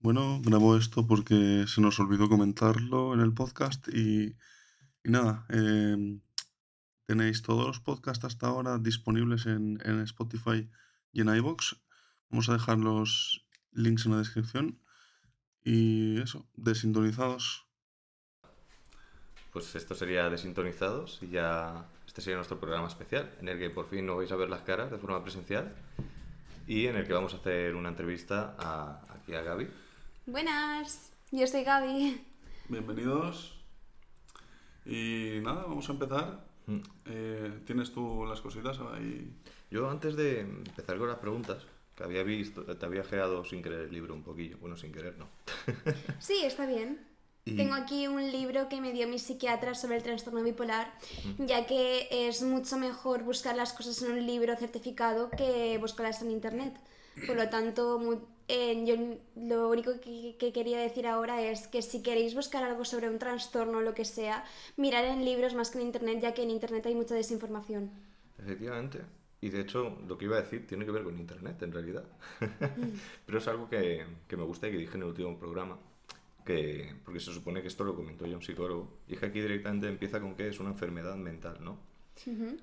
Bueno, grabo esto porque se nos olvidó comentarlo en el podcast y nada, tenéis todos los podcasts hasta ahora disponibles en Spotify y en iVoox. Vamos a dejar los links en la descripción y eso, desintonizados. Pues esto sería Desintonizados y ya este sería nuestro programa especial, en el que por fin nos vais a ver las caras de forma presencial y en el que vamos a hacer una entrevista aquí a Gaby. Buenas, yo soy Gaby. Bienvenidos y nada, vamos a empezar. Mm. ¿Tienes tú las cositas ahí? Yo antes de empezar con las preguntas, que había visto, te había geado sin querer el libro un poquillo, bueno, sin querer no. Sí, está bien. Tengo Y aquí un libro que me dio mi psiquiatra sobre el trastorno bipolar, ya que es mucho mejor buscar las cosas en un libro certificado que buscarlas en internet. Por lo tanto, yo lo único que quería decir ahora es que si queréis buscar algo sobre un trastorno o lo que sea, mirar en libros más que en internet, ya que en internet hay mucha desinformación. efectivamente, y de hecho lo que iba a decir tiene que ver con internet en realidad, pero es algo que me gusta y que dije en el último programa, porque se supone que esto lo comentó ya un psicólogo, y es que aquí directamente empieza con que es una enfermedad mental, ¿no?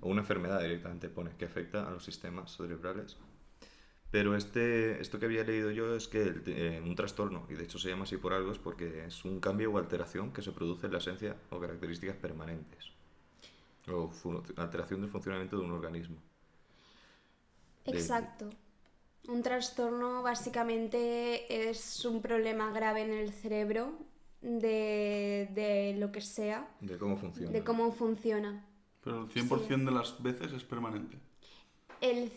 O una enfermedad directamente pone que afecta a los sistemas cerebrales. Pero esto que había leído yo es que un trastorno, y de hecho se llama así por algo, es porque es un cambio o alteración que se produce en la esencia o características permanentes, o alteración del funcionamiento de un organismo. De, Exacto. Un trastorno básicamente es un problema grave en el cerebro de lo que sea, de cómo funciona, de ¿no? cómo funciona. Pero el Sí. 100% de las veces es permanente.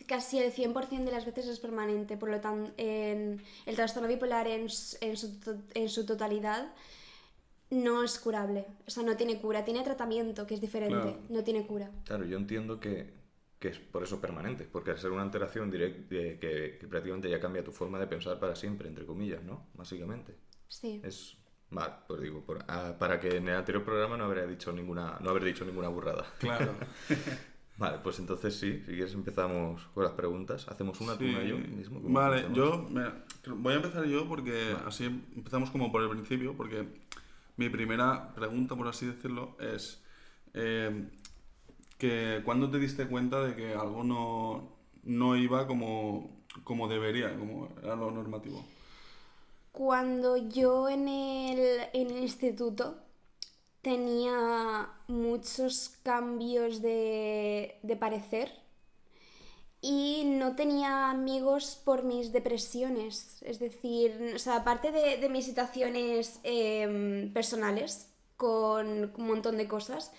Casi el 100% de las veces es permanente, por lo tanto, el trastorno bipolar en su totalidad no es curable. O sea, no tiene cura, tiene tratamiento, que es diferente, Claro. no tiene cura. Claro, yo entiendo que es por eso permanente, porque al ser una alteración que prácticamente ya cambia tu forma de pensar para siempre, entre comillas, ¿no? Básicamente. Sí. Es. Vale, pues digo, para que en el anterior programa no haber dicho ninguna burrada. Claro. Vale, pues entonces sí, si quieres empezamos con las preguntas. Hacemos una tú, una yo Sí, mismo. ¿Cómo vale, funciona eso? voy a empezar yo porque Vale. así empezamos como por el principio, porque mi primera pregunta, por así decirlo, es eh, que ¿cuándo te diste cuenta de que algo no iba como debería, como era lo normativo? Cuando yo en el instituto tenía muchos cambios de parecer y no tenía amigos por mis depresiones. Es decir, o sea, aparte de mis situaciones personales, con un montón de cosas,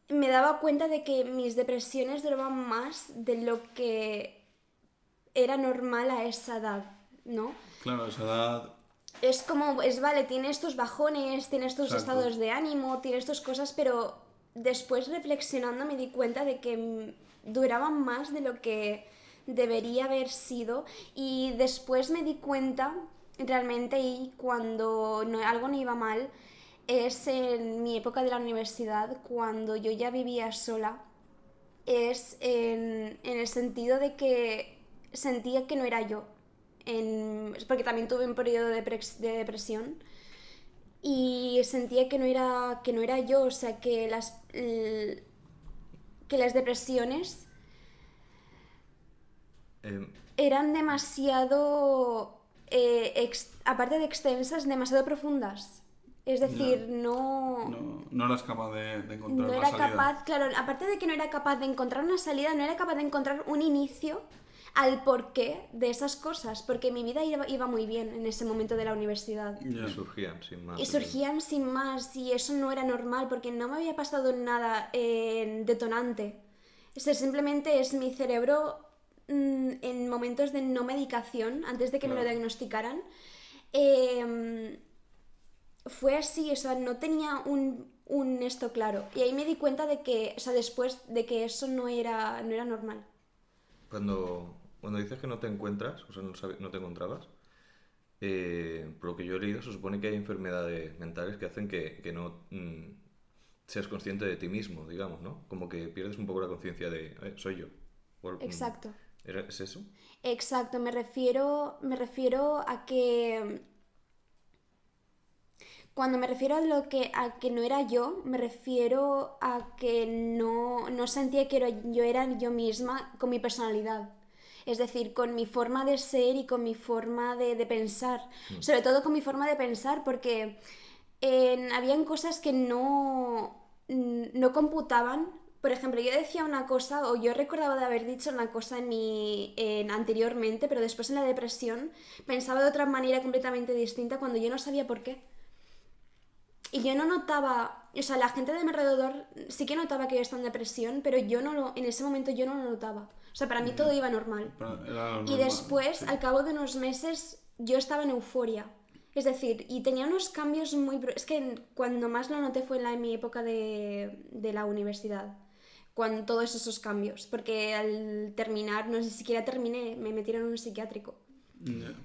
me daba cuenta de que mis depresiones duraban más de lo que era normal a esa edad, ¿no? Claro, a esa edad, Es como, es vale, tiene estos bajones, tiene estos exacto. estados de ánimo, tiene estas cosas, pero después reflexionando me di cuenta de que duraban más de lo que debería haber sido y después me di cuenta realmente y cuando algo no iba mal es en mi época de la universidad cuando yo ya vivía sola, es en el sentido de que sentía que no era yo. Porque también tuve un periodo de depresión y sentía que no era yo, o sea, que las depresiones Em, eran demasiado, aparte de extensas, demasiado profundas. Es Ya. decir, no, No eras capaz de encontrar no la era salida. capaz, claro, aparte de que no era capaz de encontrar una salida, no era capaz de encontrar un inicio al porqué de esas cosas, porque mi vida iba muy bien en ese momento de la universidad. y Ya. surgían sin más. Y surgían sin más, y eso no era normal, porque no me había pasado nada detonante. Simplemente es mi cerebro en momentos de no medicación, antes de que me lo Claro. diagnosticaran, eh, fue así, o sea, no tenía un esto claro. Y ahí me di cuenta de que, o sea, después de que eso no era normal. Cuando dices que no te encuentras, o sea, no te encontrabas, por lo que yo he leído, se supone que hay enfermedades mentales que hacen que no seas consciente de ti mismo, digamos, ¿no? Como que pierdes un poco la conciencia de, soy yo. Exacto. ¿Es eso? Exacto, me refiero a que, Cuando me refiero a que no era yo, me refiero a que no sentía que yo era yo misma con mi personalidad. Es decir, con mi forma de ser y con mi forma de pensar. Sobre todo con mi forma de pensar, porque habían cosas que no computaban. Por ejemplo, yo decía una cosa, o yo recordaba de haber dicho una cosa anteriormente, pero después en la depresión pensaba de otra manera completamente distinta cuando yo no sabía por qué. Y yo no notaba, o sea, la gente de mi alrededor sí que notaba que yo estaba en depresión, pero en ese momento yo no lo notaba. O sea, para mí todo iba normal. Era Y normal, después, sí. al cabo de unos meses, yo estaba en euforia. Es decir, y tenía unos cambios muy... Es que cuando más lo noté fue en mi época de la universidad. Cuando todos esos cambios. Porque al terminar, no sé si siquiera terminé, me metieron en un psiquiátrico.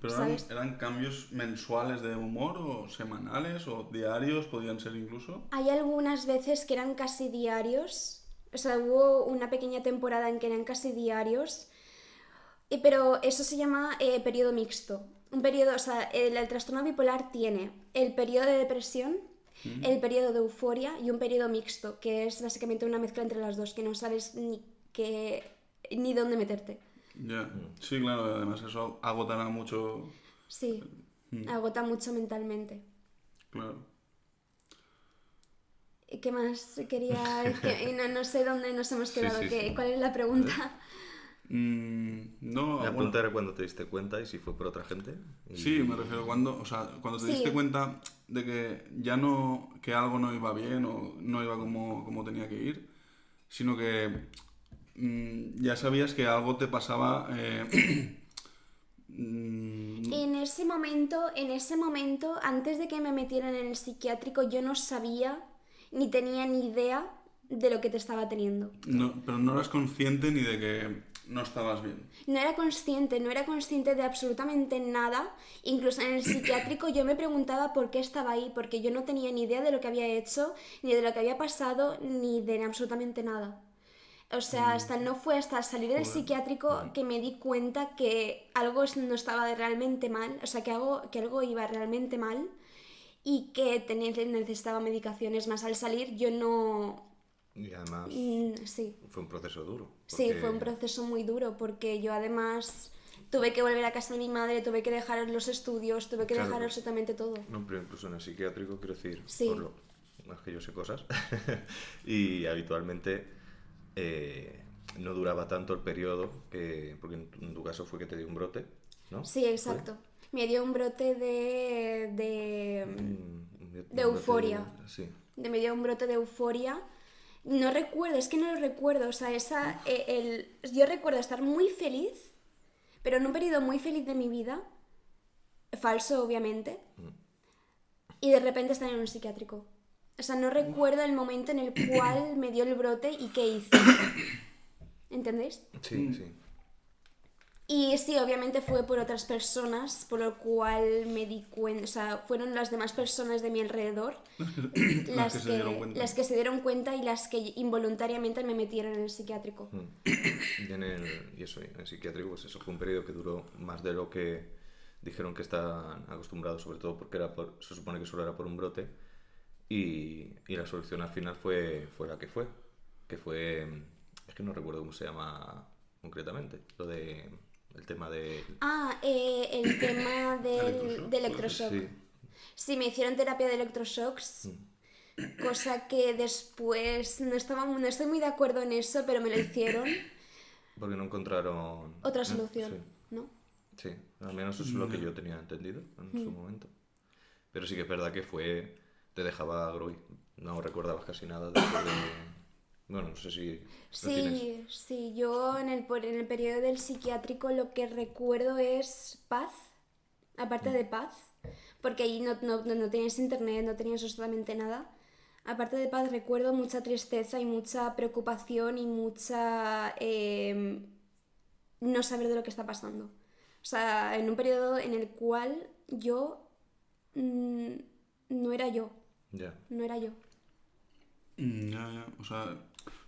Pero ¿Sabes? eran cambios mensuales de humor o semanales o diarios, podían ser incluso. Hay algunas veces que eran casi diarios. O sea, hubo una pequeña temporada en que eran casi diarios. Pero eso se llama periodo mixto. Un periodo, o sea, el trastorno bipolar tiene el periodo de depresión, el periodo de euforia y un periodo mixto, que es básicamente una mezcla entre las dos, que no sabes ni dónde meterte. Ya, sí, claro, además eso agotará mucho, Sí, agota mucho mentalmente. claro. ¿Y qué más quería? Es que no sé dónde nos hemos Sí, quedado. sí, sí. ¿Cuál es la pregunta? No, La bueno, pregunta era cuando te diste cuenta y si fue por otra gente. sí, me refiero cuando, o sea, cuando te Sí. diste cuenta de que ya no, que algo no iba bien o no iba como tenía que ir, sino que ya sabías que algo te pasaba. En ese momento, antes de que me metieran en el psiquiátrico, yo no sabía ni tenía ni idea de lo que te estaba teniendo. Pero no eras consciente ni de que no estabas bien. No era consciente de absolutamente nada. Incluso en el psiquiátrico yo me preguntaba por qué estaba ahí, porque yo no tenía ni idea de lo que había hecho, ni de lo que había pasado, ni de absolutamente nada. O sea, no fue hasta salir del Joder. psiquiátrico que me di cuenta que algo no estaba realmente mal, o sea, que algo iba realmente mal y que necesitaba medicaciones. Más al salir yo no... Y además Sí. fue un proceso duro. Sí, fue un proceso muy duro porque yo además tuve que volver a casa de mi madre, tuve que dejar los estudios, tuve que Claro, dejar pero- absolutamente todo. No, pero incluso en el psiquiátrico, quiero decir, Sí. no es que yo sé cosas, y habitualmente no duraba tanto el periodo, porque en tu caso fue que te dio un brote, ¿no? Sí, exacto. Me dio un brote de Un euforia. brote, sí. Me dio un brote de euforia. No recuerdo, es que no lo recuerdo. O sea, yo recuerdo estar muy feliz, pero en un periodo muy feliz de mi vida, falso obviamente, y de repente estar en un psiquiátrico. O sea, no recuerdo el momento en el cual me dio el brote y qué hice. ¿Entendéis? Sí, sí. Y sí, obviamente fue por otras personas, por lo cual me di cuenta, o sea, fueron las demás personas de mi alrededor Las que se dieron cuenta. las que se dieron cuenta y las que involuntariamente me metieron en el psiquiátrico. Y eso, en el psiquiátrico, pues eso fue un periodo que duró más de lo que dijeron que están acostumbrados, sobre todo porque se supone que solo era por un brote, y la solución al final fue la que fue, es que no recuerdo cómo se llama concretamente, el tema de... El tema ¿Electroshock? de electroshock. Sí. Sí, me hicieron terapia de electroshocks, cosa que después no estoy muy de acuerdo en eso, pero me lo hicieron. Porque no encontraron... Otra solución, ¿no? Sí, al menos eso es lo que yo tenía entendido en su momento. Pero sí que es verdad que te dejaba groggy, no recordabas casi nada después de... Bueno, no sé si lo tienes. Sí, yo en el periodo del psiquiátrico lo que recuerdo es paz, aparte de paz, porque ahí no tenías internet, no tenías absolutamente nada. Aparte de paz recuerdo mucha tristeza y mucha preocupación y mucha no saber de lo que está pasando. O sea, en un periodo en el cual yo no era yo, Ya. no era yo. Ya. O sea,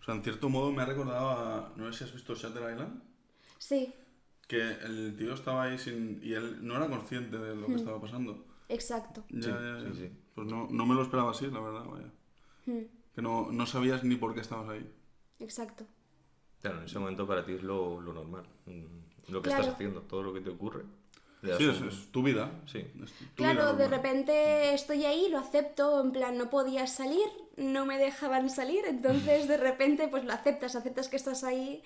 en cierto modo me ha recordado a... No sé si has visto Shutter Island. Sí, Que el tío estaba ahí y él no era consciente de lo que estaba pasando. Exacto. Ya. Sí. Pues no me lo esperaba así, la verdad, vaya. Que no sabías ni por qué estabas ahí. Exacto. Claro, en ese momento para ti es lo normal. Lo que Claro. estás haciendo, todo lo que te ocurre. le das Sí, un- es tu vida. Sí. Es tu vida Claro, de normal. repente estoy ahí, lo acepto, en plan, no podía salir, no me dejaban salir, entonces de repente pues lo aceptas que estás ahí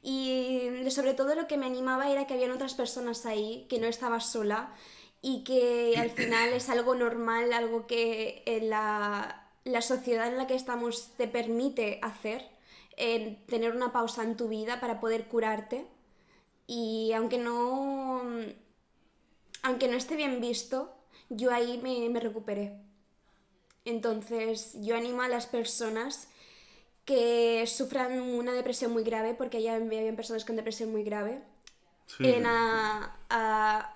y sobre todo lo que me animaba era que habían otras personas ahí, que no estaba sola y que al final es algo normal, algo que la sociedad en la que estamos te permite hacer, tener una pausa en tu vida para poder curarte y aunque no esté bien visto, yo ahí me recuperé. Entonces, yo animo a las personas que sufran una depresión muy grave, porque ya había personas con depresión muy grave, Sí. a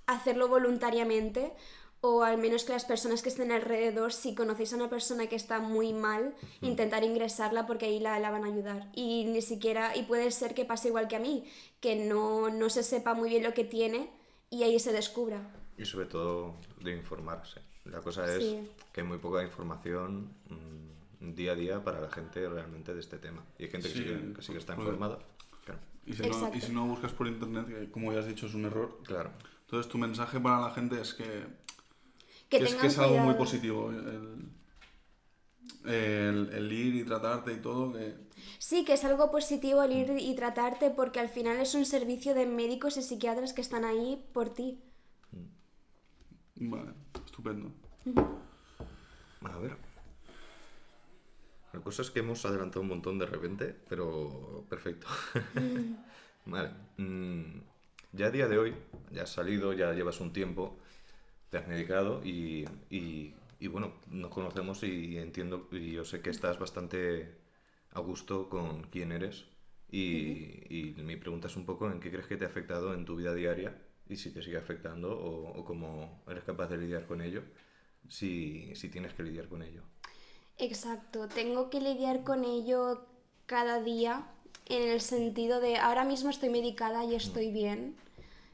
hacerlo voluntariamente, o al menos que las personas que estén alrededor, si conocéis a una persona que está muy mal, intentar ingresarla porque ahí la van a ayudar. Y ni siquiera, y puede ser que pase igual que a mí, que no se sepa muy bien lo que tiene y ahí se descubra. Y sobre todo de informarse. La cosa es Sí. que hay muy poca información día a día para la gente realmente de este tema. Y hay gente Sí, que sí que está pues, informada. Claro. Exacto. Y si no buscas por internet, que como ya has dicho es un error. Claro. Entonces tu mensaje para la gente es que tengan es algo muy cuidado. positivo. El ir y tratarte y todo. Sí, que es algo positivo el ir y tratarte porque al final es un servicio de médicos y psiquiatras que están ahí por ti. Vale, estupendo. A ver. La cosa es que hemos adelantado un montón de repente, pero perfecto. Vale. Ya a día de hoy, ya has salido, ya llevas un tiempo, te has medicado y bueno, nos conocemos y entiendo, y yo sé que estás bastante a gusto con quién eres. Y mi pregunta es un poco en qué crees que te ha afectado en tu vida diaria y si te sigue afectando o cómo eres capaz de lidiar con ello, si tienes que lidiar con ello. Exacto, tengo que lidiar con ello cada día en el sentido de ahora mismo estoy medicada y estoy bien,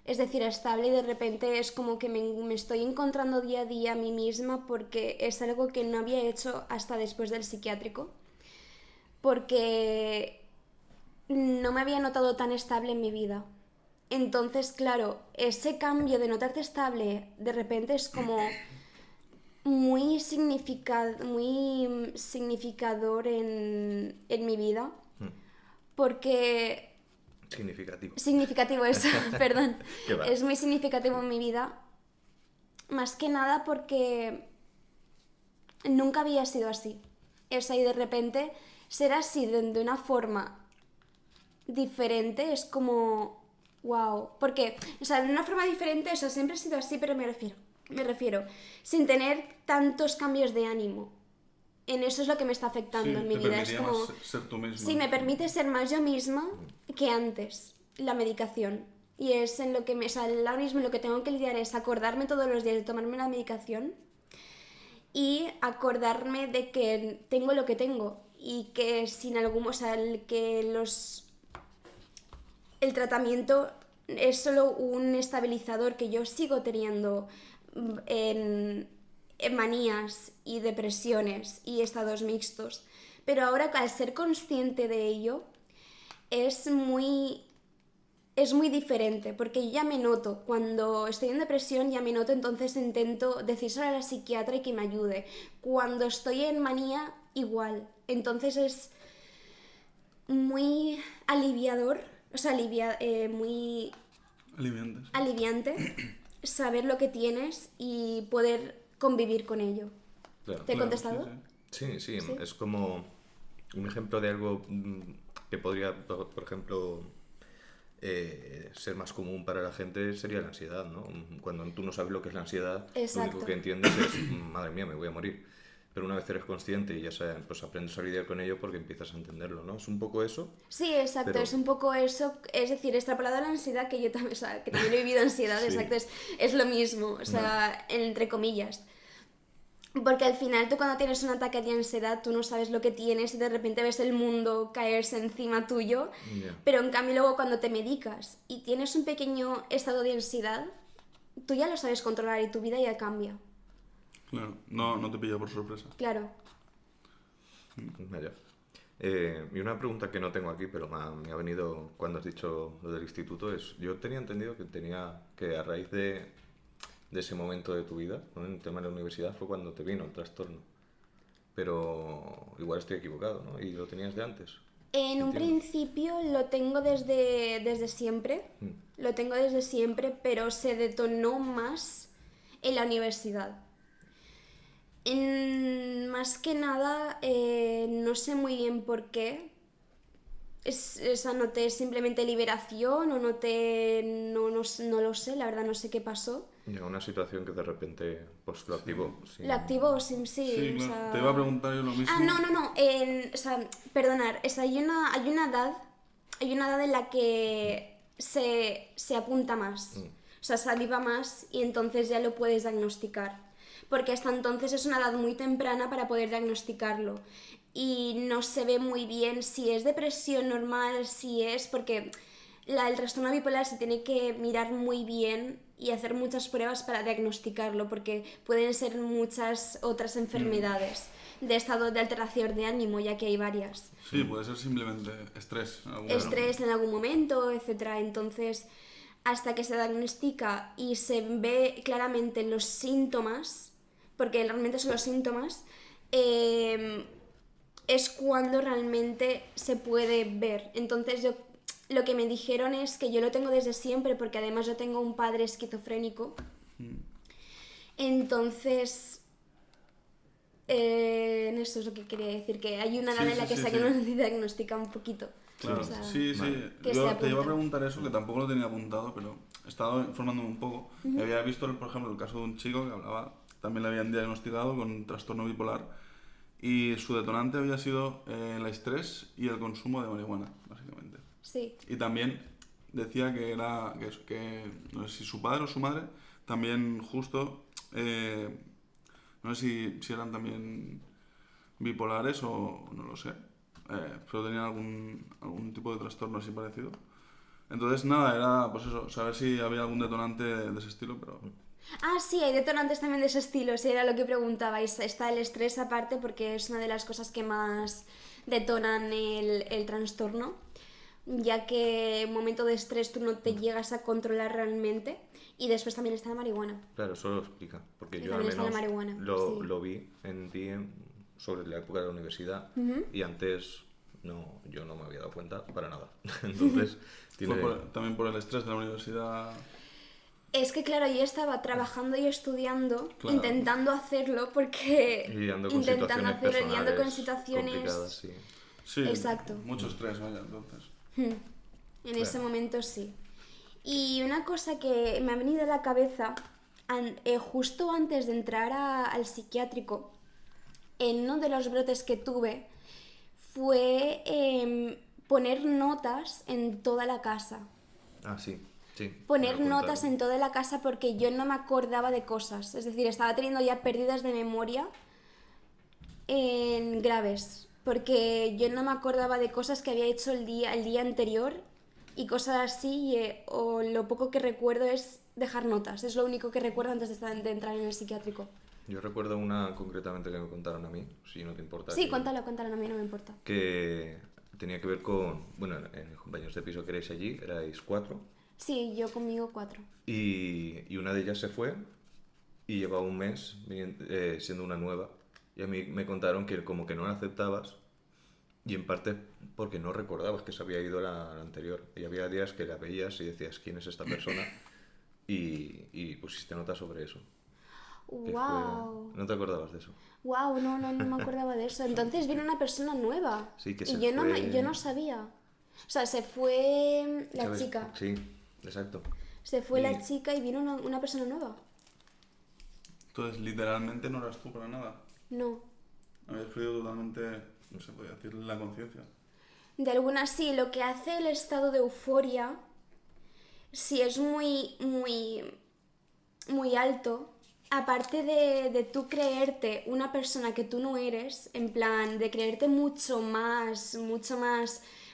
es decir, estable y de repente es como que me estoy encontrando día a día a mí misma porque es algo que no había hecho hasta después del psiquiátrico, porque no me había notado tan estable en mi vida. Entonces, claro, ese cambio de notarte estable de repente es como muy significador en mi vida, porque significativo eso, perdón, ¿Qué va? es muy significativo en mi vida, más que nada porque nunca había sido así. Es ahí de repente ser así de una forma diferente es como wow, porque, o sea, de una forma diferente, o sea, siempre he sido así, pero me refiero, sin tener tantos cambios de ánimo. En eso es lo que me está afectando Sí, en mi te vida. Es permitía como, más ser tú misma. sí, me permite ser más yo misma que antes, la medicación. Y es en lo que o sea, ahora mismo lo que tengo que lidiar es acordarme todos los días de tomarme la medicación y acordarme de que tengo lo que tengo y que sin algún, o sea, el tratamiento es solo un estabilizador que yo sigo teniendo en manías y depresiones y estados mixtos. Pero ahora al ser consciente de ello es muy diferente porque ya me noto, cuando estoy en depresión ya me noto, entonces intento decírselo a la psiquiatra y que me ayude. Cuando estoy en manía, igual. Entonces es muy aliviador, o sea, muy Aliviante. Sí. aliviante saber lo que tienes y poder convivir con ello. Claro. ¿Te he Claro, contestado? Sí, Sí. es como un ejemplo de algo que podría, por ejemplo, ser más común para la gente sería la ansiedad, ¿no? Cuando tú no sabes lo que es la ansiedad, lo Exacto. único que entiendes es, madre mía, me voy a morir. Pero una vez eres consciente y ya sabes, pues aprendes a lidiar con ello porque empiezas a entenderlo, ¿no? Es un poco eso. Sí, exacto, Pero- es un poco eso, es decir, extrapolado a la ansiedad, que yo también, o sea, que también he vivido ansiedad, Sí. exacto, es lo mismo, o sea, entre comillas. Porque al final tú cuando tienes un ataque de ansiedad, tú no sabes lo que tienes y de repente ves el mundo caerse encima tuyo. Ya. Pero en cambio luego cuando te medicas y tienes un pequeño estado de ansiedad, tú ya lo sabes controlar y tu vida ya cambia. Claro, no te pilla por sorpresa. Claro. Vaya. Y una pregunta que no tengo aquí, pero me ha venido cuando has dicho lo del instituto, es, yo tenía entendido que a raíz de ese momento de tu vida, ¿no? En el tema de la universidad, fue cuando te vino el trastorno. Pero igual estoy equivocado, ¿no? ¿Y lo tenías de antes? En un Entiendo. principio lo tengo desde siempre. Lo tengo desde siempre, pero se detonó más en la universidad. Más que nada, no sé muy bien por qué. Noté simplemente liberación o no lo sé, la verdad no sé qué pasó. Ya, una situación que de repente pues, lo activó. Lo activó, sí, Sí, o claro. sea... Te iba a preguntar yo lo mismo. Ah, no, o sea, perdonar, o sea, hay una edad en la que se apunta más, o sea, se aviva más y entonces ya lo puedes diagnosticar, porque hasta entonces es una edad muy temprana para poder diagnosticarlo y no se ve muy bien si es depresión normal, si es porque el trastorno bipolar se tiene que mirar muy bien y hacer muchas pruebas para diagnosticarlo, porque pueden ser muchas otras enfermedades de estado de alteración de ánimo, ya que hay varias. Sí, puede ser simplemente estrés. En algún Estrés en algún momento, etcétera. Entonces, hasta que se diagnostica y se ve claramente los síntomas, porque realmente son los síntomas, es cuando realmente se puede ver. Entonces lo que me dijeron es que yo lo tengo desde siempre, porque además yo tengo un padre esquizofrénico. Entonces, eso es lo que quería decir, que hay una edad Sí, en la sí, que sí, se sí. diagnostica un poquito. Claro, O sea, sí. vale. que Yo se te iba a apunta. preguntar eso, que tampoco lo tenía apuntado, pero he estado informándome un poco. Y había visto, por ejemplo, el caso de un chico que hablaba, también le habían diagnosticado con trastorno bipolar y su detonante había sido el estrés y el consumo de marihuana, básicamente. Sí. Y también decía que era, que no sé si su padre o su madre, también justo, no sé si eran también bipolares o no lo sé, pero tenían algún tipo de trastorno así parecido. Entonces, nada, era pues eso, saber si había algún detonante de ese estilo, pero... Ah, sí, hay detonantes también de ese estilo, si era lo que preguntabais. Está el estrés aparte porque es una de las cosas que más detonan el trastorno, ya que en un momento de estrés tú no te llegas a controlar realmente. Y después también está la marihuana. Claro, eso lo explica. Porque Y yo al también está la menos marihuana, lo, sí. lo vi en ti sobre la época de la universidad y antes yo no me había dado cuenta para nada. Entonces, tiene... También por el estrés de la universidad... Es que claro, yo estaba trabajando y estudiando, Claro. intentando hacerlo porque... lidiando con intentando situaciones hacerlo, lidiando con personales situaciones... complicadas, sí. Sí, Exacto. mucho estrés, vaya, entonces. En ese momento sí. Y una cosa que me ha venido a la cabeza, justo antes de entrar al psiquiátrico, en uno de los brotes que tuve, fue poner notas en toda la casa. Ah, sí, sí. Poner me lo notas contaron. en toda la casa porque yo no me acordaba de cosas. Es decir, estaba teniendo ya pérdidas de memoria graves. Porque yo no me acordaba de cosas que había hecho el día anterior y cosas así. O lo poco que recuerdo es dejar notas. Es lo único que recuerdo antes de entrar en el psiquiátrico. Yo recuerdo una concretamente que me contaron a mí, si no te importa. Sí, que- cuéntalo, a mí no me importa. Que tenía que ver con, bueno, en los compañeros de piso que erais allí, erais 4, Sí, yo conmigo 4. y una de ellas se fue y llevaba un mes siendo una nueva. Y a mí me contaron que como que no la aceptabas y en parte porque no recordabas que se había ido la anterior. Y había días que la veías y decías, ¿quién es esta persona? Y pusiste nota sobre eso. Que ¡Wow! fue... ¿No te acordabas de eso? ¡Wow! No me acordaba de eso. Entonces vino una persona nueva. Sí, que y se yo fue... yo no sabía. O sea, se fue la ¿Sabes? chica. Sí, exacto. Se fue la Y- chica y vino una persona nueva. Entonces, literalmente no eras tú para nada. No. Habías perdido totalmente, no sé, podría decir, la conciencia. De alguna sí, lo que hace el estado de euforia, si es muy alto, aparte de tú creerte una persona que tú no eres, en plan, de creerte mucho más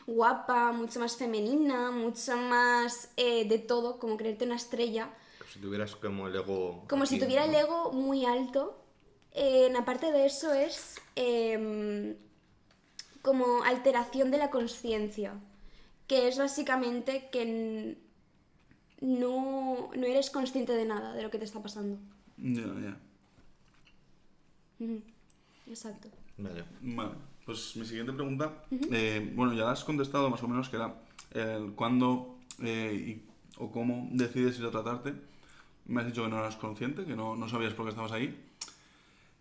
guapa, mucho más femenina, mucho más de todo, como creerte una estrella, Si tuvieras como el ego... como si aquí, tuviera el ¿no? ego muy alto. Aparte de eso es como alteración de la conciencia, que es básicamente que no eres consciente de nada de lo que te está pasando. Ya. Ujú. Exacto. Vale. Vale, pues mi siguiente pregunta, bueno, ya la has contestado más o menos, que era el cuándo o cómo decides ir a tratarte. Me has dicho que no eras consciente, que no sabías por qué estabas ahí.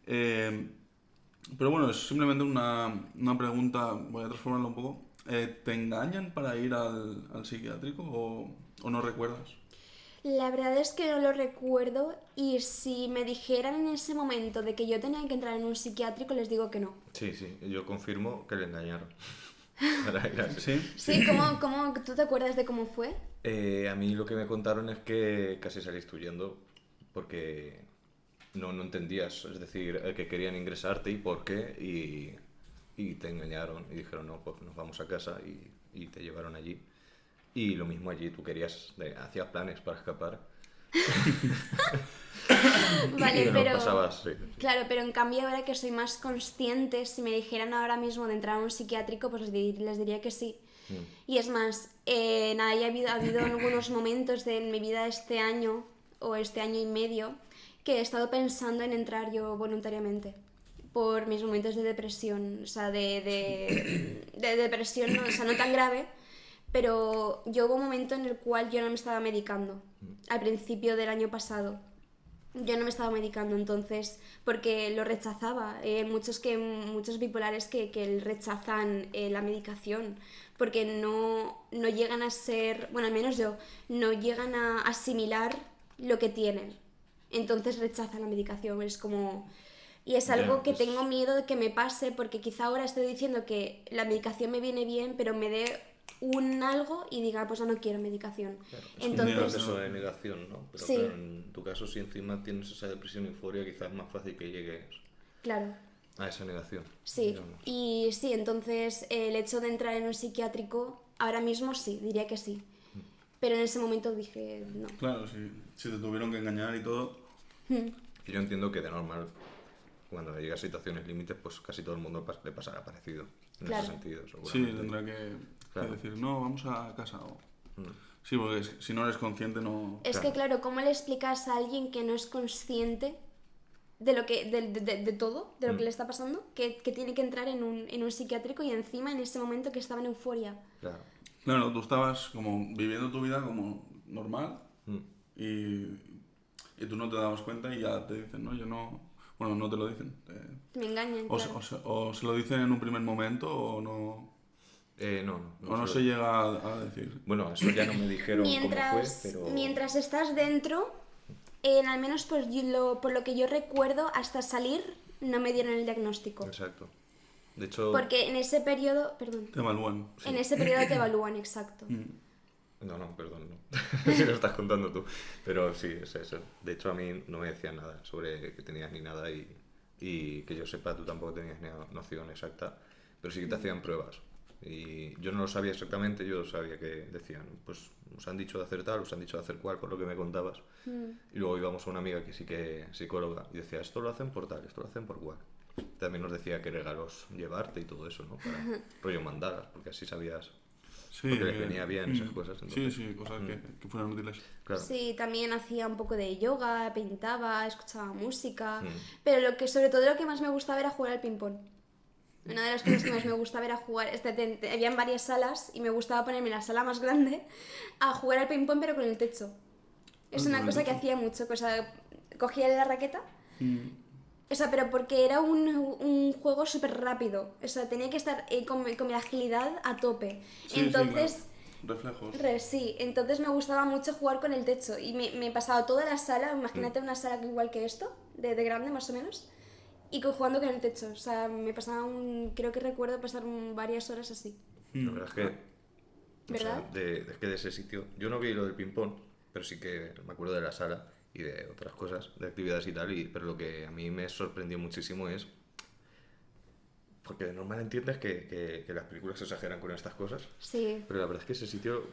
Pero bueno, es simplemente una pregunta, voy a transformarla un poco. ¿Te engañan para ir al psiquiátrico o no recuerdas? La verdad es que no lo recuerdo y si me dijeran en ese momento de que yo tenía que entrar en un psiquiátrico, les digo que no. Sí, yo confirmo que le engañaron. Para ir a- ¿Sí? Sí, ¿cómo tú te acuerdas de cómo fue? A mí lo que me contaron es que casi saliste huyendo porque no entendías, es decir, que querían ingresarte y por qué, y te engañaron y dijeron, no, pues nos vamos a casa y te llevaron allí. Y lo mismo allí, tú hacías planes para escapar. Vale, y no pero... pasabas, sí. Claro, pero en cambio ahora que soy más consciente, si me dijeran ahora mismo de entrar a un psiquiátrico, pues les diría que sí. Y es más, nada, ya ha habido algunos momentos en mi vida este año o este año y medio que he estado pensando en entrar yo voluntariamente por mis momentos de depresión, o sea, de depresión, no, o sea, no tan grave, pero yo hubo un momento en el cual yo no me estaba medicando al principio del año pasado. Yo no me estaba medicando entonces porque lo rechazaba. Muchos bipolares que rechazan la medicación porque no llegan a ser, bueno, al menos yo, no llegan a asimilar lo que tienen. Entonces rechazan la medicación. Es como... Y es algo Ya, que pues- tengo miedo de que me pase porque quizá ahora estoy diciendo que la medicación me viene bien, pero me dé un algo y diga, pues ya no quiero medicación. Claro, es como un Entonces, proceso de negación, ¿no? Pero sí. claro, en tu caso, si encima tienes esa depresión y euforia, quizás es más fácil que llegues claro. a esa negación. Sí, digamos. y sí, entonces el hecho de entrar en un psiquiátrico, ahora mismo sí, diría que sí. Pero en ese momento dije no. Claro, si te tuvieron que engañar y todo. Y yo entiendo que de normal, cuando llega a situaciones límites, pues casi todo el mundo le pasará parecido. En Claro. ese sentido, Sí, seguramente. tendrá que Claro. decir, no, vamos a casa. Mm. Sí, porque si no eres consciente no... Es que claro, ¿cómo le explicas a alguien que no es consciente de lo que de todo, de lo que le está pasando, que tiene que entrar en un psiquiátrico y encima en ese momento que estaba en euforia? Claro. Claro, tú estabas como viviendo tu vida como normal y tú no te dabas cuenta y ya te dicen, no, yo no... Bueno, no te lo dicen. Me engañan, O, claro. o se lo dicen en un primer momento o no... O no solo- se llega a decir. Bueno, eso ya no me dijeron cómo fue, pero... Mientras estás dentro, al menos por lo que yo recuerdo, hasta salir no me dieron el diagnóstico. Exacto. De hecho... Porque en ese periodo, perdón, Te evalúan. en ese periodo te evalúan, exacto. No, perdón, no. Si lo estás contando tú. Pero sí, es eso. De hecho, a mí no me decían nada sobre que tenías ni nada y que yo sepa, tú tampoco tenías ni noción exacta. Pero sí que te hacían pruebas. Y yo no lo sabía exactamente, yo sabía que decían, pues os han dicho de hacer tal, os han dicho de hacer cual, por lo que me contabas. Y luego íbamos a una amiga que sí que es psicóloga y decía, esto lo hacen por tal, esto lo hacen por cual. También nos decía qué regalos llevarte y todo eso, ¿no? Para rollo mandalas, porque así sabías. Sí, Porque les venía bien esas cosas. Sí, Entonces. sí, cosas que fueran útiles. Claro. Sí, también hacía un poco de yoga, pintaba, escuchaba música, pero sobre todo lo que más me gustaba era jugar al ping-pong. Una de las cosas que más me gustaba era jugar, habían varias salas y me gustaba ponerme en la sala más grande a jugar al ping-pong pero con el techo. Es una con el cosa que techo. hacía mucho, cogía la raqueta, o sea, pero porque era un juego súper rápido, o sea, tenía que estar con mi agilidad a tope. Sí, Entonces... sí, claro. Reflejos. Sí, entonces me gustaba mucho jugar con el techo y me pasaba toda la sala, imagínate una sala igual que esto, de grande más o menos, y jugando con el techo, o sea, me pasaba creo que recuerdo pasar varias horas así. La verdad es que... ¿Verdad? Es que de ese sitio... Yo no vi lo del ping-pong, pero sí que me acuerdo de la sala. y de otras cosas, de actividades y tal, pero lo que a mí me sorprendió muchísimo es, porque de normal entiendes que las películas se exageran con estas cosas, Sí. pero la verdad es que ese sitio,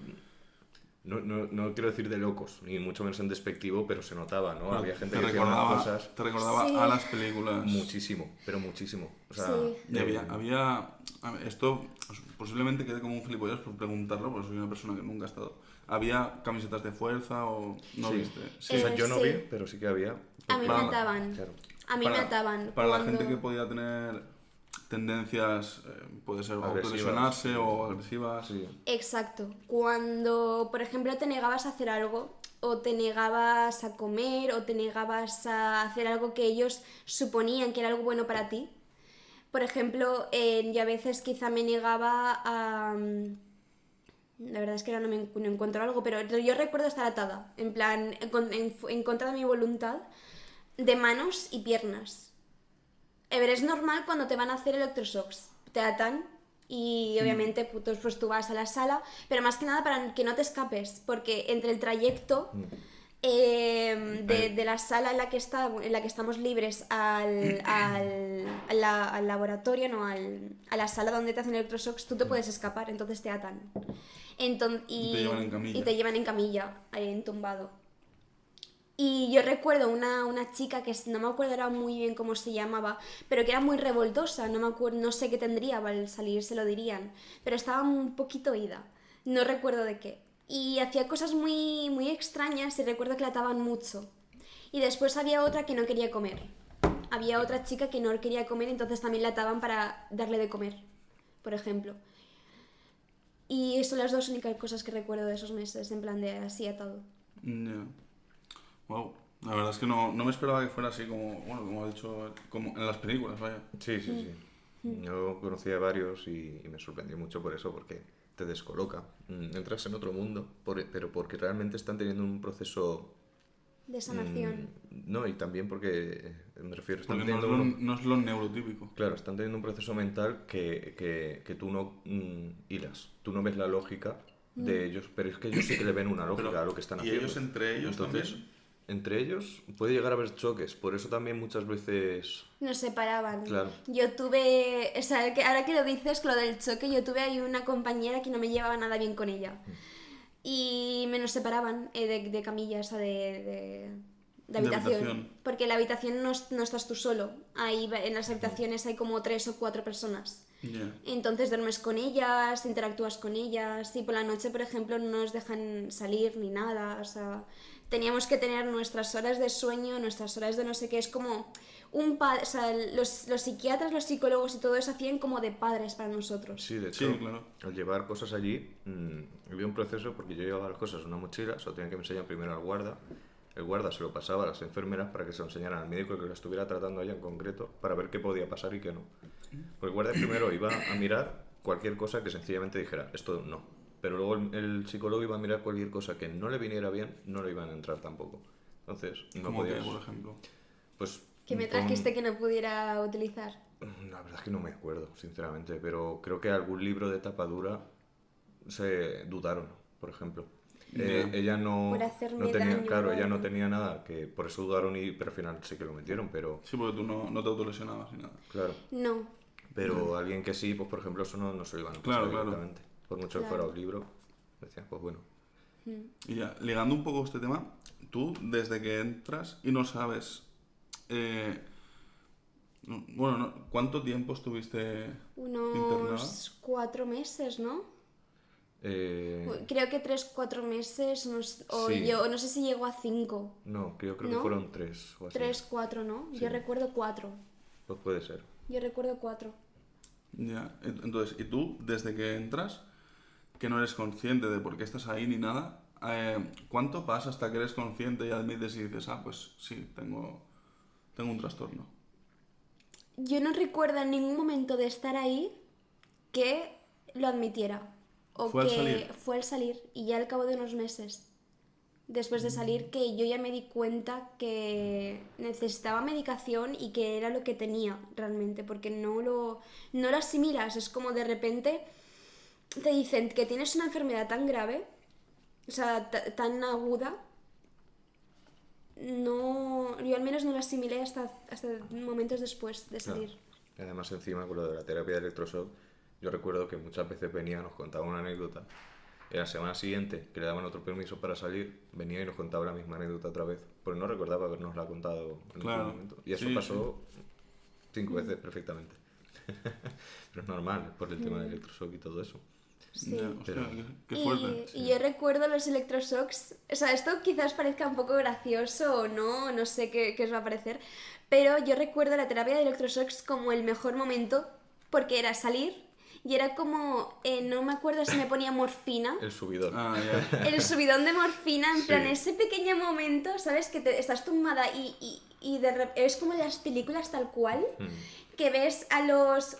no quiero decir de locos, ni mucho menos en despectivo, pero se notaba, ¿no? Había gente que hacía unas cosas te recordaba Sí. a las películas. muchísimo, pero muchísimo. O sea, Sí. Y a ver, esto posiblemente quede como un gilipollas por preguntarlo, porque soy una persona que nunca ha estado. ¿Había camisetas de fuerza o no sí. viste? O sea, yo no sí. vi, pero sí que había. A mí me Para- ataban. Claro. A mí me ataban. Para la cuando- gente que podía tener tendencias, puede ser Agresivas. autolesionarse o agresivas. Sí. Exacto. Cuando, por ejemplo, te negabas a hacer algo, o te negabas a comer, o te negabas a hacer algo que ellos suponían que era algo bueno para ti. Por ejemplo, yo a veces quizá me negaba a... La verdad es que ahora no encuentro algo, pero yo recuerdo estar atada, en plan, en contra de mi voluntad, de manos y piernas. Pero es normal cuando te van a hacer electroshocks. Te atan y obviamente pues tú vas a la sala, pero más que nada para que no te escapes, porque entre el trayecto de la sala en la que estamos libres al laboratorio, no, a la sala donde te hacen electroshocks, tú te puedes escapar, entonces te atan. Y te llevan en camilla. Y te llevan en camilla, ahí entumbado. Y yo recuerdo una chica que no me acuerdo ahora muy bien cómo se llamaba, pero que era muy revoltosa, no sé qué tendría, al salir se lo dirían, pero estaba un poquito ida, no recuerdo de qué. Y hacía cosas muy, muy extrañas y recuerdo que la ataban mucho. Y después había otra que no quería comer. Había otra chica que no quería comer, entonces también la ataban para darle de comer, por ejemplo. Y son las dos únicas cosas que recuerdo de esos meses, en plan de así atado. Ya. Wow. La verdad es que no me esperaba que fuera así como ha dicho, como en las películas, vaya. Sí, sí, sí. Yo conocía a varios y me sorprendió mucho por eso, porque te descoloca. Entras en otro mundo, pero porque realmente están teniendo un proceso... De sanación. No, y también porque, me refiero, están Porque teniendo... no es lo neurotípico. Claro, están teniendo un proceso mental que tú no hilas. Tú no ves la lógica de ellos, pero es que ellos sí que le ven una lógica Pero, a lo que están ¿y haciendo. ellos entre ellos Entonces, también? entre ellos puede llegar a haber choques, por eso también muchas veces... Nos separaban. Claro. Yo tuve, o sea, ahora que lo dices, lo del choque, yo tuve ahí una compañera que no me llevaba nada bien con ella. Y me nos separaban de camilla, o sea, de habitación. habitación. Porque en la habitación no estás tú solo. Ahí en las habitaciones hay como 3 o 4 personas. Ya. Entonces duermes con ellas, interactúas con ellas y por la noche, por ejemplo, no nos dejan salir ni nada. O sea, teníamos que tener nuestras horas de sueño, nuestras horas de no sé qué. Es como un padre, o sea, los psiquiatras, los psicólogos y todo eso hacían como de padres para nosotros. Sí, de hecho, Sí, claro. al llevar cosas allí, había un proceso porque yo llevaba las cosas en una mochila, solo tenía que me enseñar primero al guarda. El guarda se lo pasaba a las enfermeras para que se lo enseñaran al médico que lo estuviera tratando ella en concreto, para ver qué podía pasar y qué no. Porque el guardia primero iba a mirar cualquier cosa que sencillamente dijera, esto no. Pero luego el psicólogo iba a mirar cualquier cosa que no le viniera bien, no le iban a entrar tampoco. Entonces, no ¿Cómo que, podías... por ejemplo? Que Pues, me trajiste que no pudiera utilizar. La verdad es que no me acuerdo, sinceramente, pero creo que algún libro de tapa dura se dudaron, por ejemplo. Ella no, Por hacerme no tenía, daño claro, o ella no algo. tenía nada, que por eso dudaron pero al final sí que lo metieron, pero Sí, porque tú no te autolesionabas ni nada. claro. No. Pero alguien que sí, pues por ejemplo, eso no se lo iban a Claro, pasar claro. directamente. Por mucho que Claro. fuera un libro, decían, pues bueno. Y ya, ligando un poco este tema, tú desde que entras y no sabes... ¿cuánto tiempo estuviste internada? Unos 4 meses, ¿no? Eh, Creo que 3-4 meses, o Sí. yo no sé si llegó a 5. no, yo creo ¿No? que fueron 3 o así. 3-4, ¿no? Sí. Yo recuerdo 4. Pues puede ser. Yo recuerdo 4. Ya, entonces, ¿y tú desde que entras, que no eres consciente de por qué estás ahí ni nada, cuánto pasa hasta que eres consciente y admites y dices, pues sí, tengo un trastorno? Yo no recuerdo en ningún momento de estar ahí que lo admitiera. O ¿Fue al que salir? fue al salir. Y ya al cabo de unos meses, después de salir, que yo ya me di cuenta que necesitaba medicación y que era lo que tenía realmente. Porque no lo asimilas. Es como de repente te dicen que tienes una enfermedad tan grave, o sea, tan aguda, yo al menos no lo asimilé hasta momentos después de Claro. salir. Y además encima con lo de la terapia de electroshock, yo recuerdo que muchas veces venía, nos contaba una anécdota, y la semana siguiente, que le daban otro permiso para salir, venía y nos contaba la misma anécdota otra vez, porque no recordaba habernosla contado en Claro. ningún momento. Y eso Sí, pasó 5 veces perfectamente. Pero es normal, por el tema del electroshock y todo eso. Sí. Ya, hostia, Pero- qué fuerte. Y yo recuerdo los electroshocks, o sea, esto quizás parezca un poco gracioso o no sé qué os va a parecer, pero yo recuerdo la terapia de electroshocks como el mejor momento porque era salir y era como, no me acuerdo si me ponía morfina, El subidón. Ah, ya. el subidón de morfina, en Sí. plan, ese pequeño momento, ¿sabes? Que estás tumbada y es como en las películas tal cual, que ves a los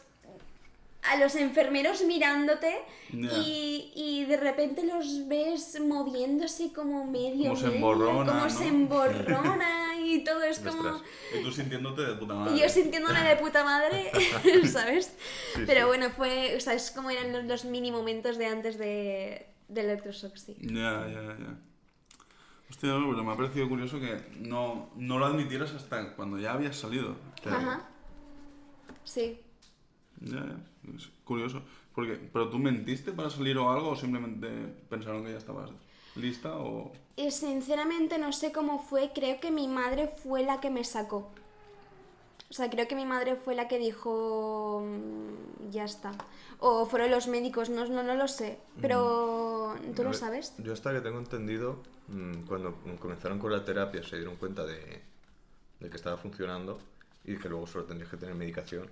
enfermeros mirándote Ya. y de repente los ves moviéndose como medio Como se medio, emborrona, como ¿no? se emborrona y todo es como... Ostras. Y tú sintiéndote de puta madre. Y yo sintiéndome de puta madre, ¿sabes? Sí, Pero sí. bueno, o sea, es como eran los mini momentos de antes del electroshock, sí. Ya. Hostia, no, pero me ha parecido curioso que no lo admitieras hasta cuando ya habías salido. Claro. Ajá. Sí. Ya, es curioso. ¿Pero tú mentiste para salir o algo o simplemente pensaron que ya estabas lista o...? Y sinceramente no sé cómo fue, creo que mi madre fue la que me sacó. O sea, creo que mi madre fue la que dijo, ya está. O fueron los médicos, no lo sé. Pero, ¿tú A lo ver, sabes? Yo hasta que tengo entendido, cuando comenzaron con la terapia se dieron cuenta de que estaba funcionando y que luego solo tendrías que tener medicación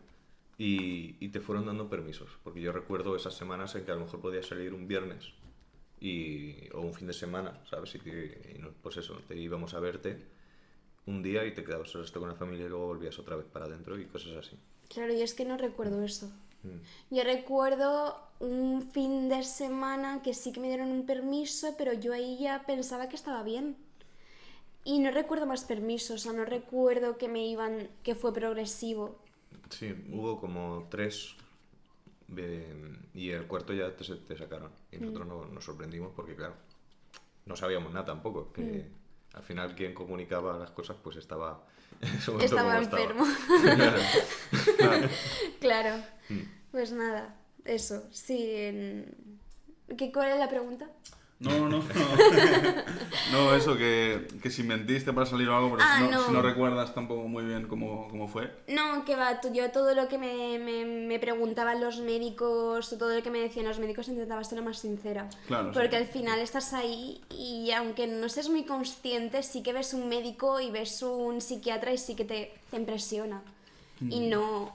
y te fueron dando permisos. Porque yo recuerdo esas semanas en que a lo mejor podías salir un viernes o un fin de semana, ¿sabes? Pues eso, te íbamos a verte un día y te quedabas el resto con la familia y luego volvías otra vez para adentro y cosas así. Claro, yo es que no recuerdo eso. Mm. Yo recuerdo un fin de semana que sí que me dieron un permiso, pero yo ahí ya pensaba que estaba bien. Y no recuerdo más permisos, o sea, no recuerdo que fue progresivo. Sí, hubo como 3 y el cuarto ya te sacaron. Y nosotros nos sorprendimos porque, claro, no sabíamos nada tampoco. Que al final quien comunicaba las cosas pues estaba... en ese momento Estaba como enfermo. Claro. Claro. Claro. Pues nada, eso. Sí. ¿Cuál es la pregunta? No. No, eso, que si mentiste para salir o algo, pero Ah, si no. no recuerdas tampoco muy bien cómo fue. No, que va, yo todo lo que me preguntaban los médicos o todo lo que me decían los médicos intentaba ser lo más sincera. Claro, sí. Porque al final estás ahí y aunque no seas muy consciente, sí que ves un médico y ves un psiquiatra y sí que te impresiona. Y no